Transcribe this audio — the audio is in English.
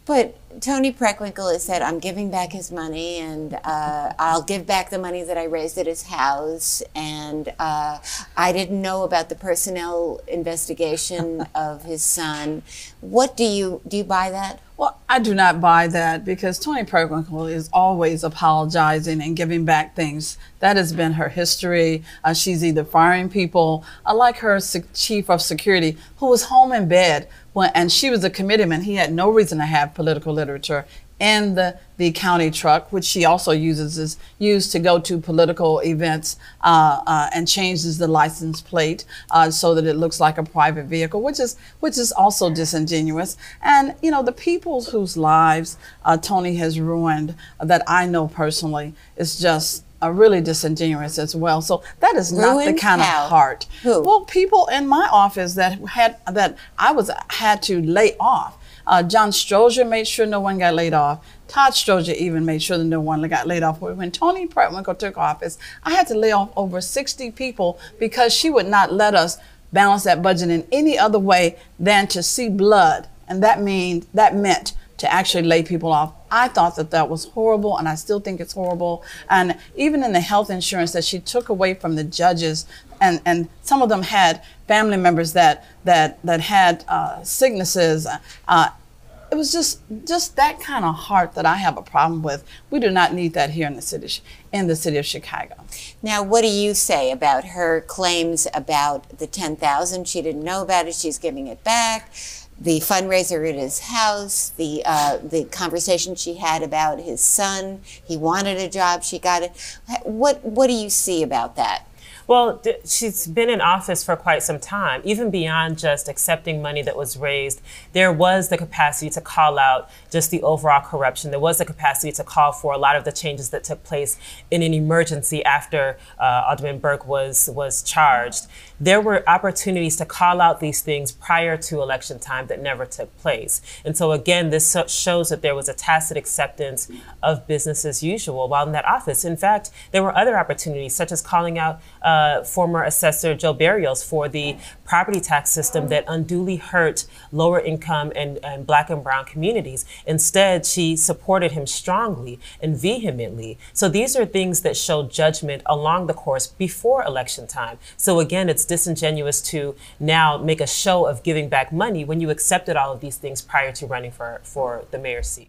But Tony Preckwinkle has said, I'm giving back his money, and I'll give back the money that I raised at his house. And I didn't know about the personnel investigation of his son. What do you buy that? Well, I do not buy that, because Tony Preckwinkle is always apologizing and giving back things. That has been her history. She's either firing people, like her chief of security, who was home in bed, and she was a committeeman. He had no reason to have political literature in the county truck, which she also is used to go to political events, and changes the license plate so that it looks like a private vehicle, which is also disingenuous. And you know, the people whose lives Tony has ruined, that I know personally, is just really disingenuous as well. So that is not the kind of heart. Who? Well, people in my office that had to lay off. John Strozier made sure no one got laid off. Todd Strozier even made sure that no one got laid off. When Tony Preckwinkle took office, I had to lay off over 60 people because she would not let us balance that budget in any other way than to see blood. And that meant to actually lay people off. I thought that was horrible, and I still think it's horrible. And even in the health insurance that she took away from the judges, and some of them had family members that had sicknesses. It was just that kind of heart that I have a problem with. We do not need that here in the city of Chicago. Now, what do you say about her claims about the $10,000? She didn't know about it. She's giving it back. The fundraiser at his house, the conversation she had about his son. He wanted a job. She got it. What do you see about that? Well, she's been in office for quite some time. Even beyond just accepting money that was raised, there was the capacity to call out just the overall corruption. There was the capacity to call for a lot of the changes that took place in an emergency after Alderman Burke was charged. There were opportunities to call out these things prior to election time that never took place. And so again, this shows that there was a tacit acceptance of business as usual while in that office. In fact, there were other opportunities, such as calling out former assessor Joe Barrios for the property tax system that unduly hurt lower income and Black and brown communities. Instead, she supported him strongly and vehemently. So these are things that show judgment along the course before election time. So again, it's disingenuous to now make a show of giving back money when you accepted all of these things prior to running for the mayor's seat.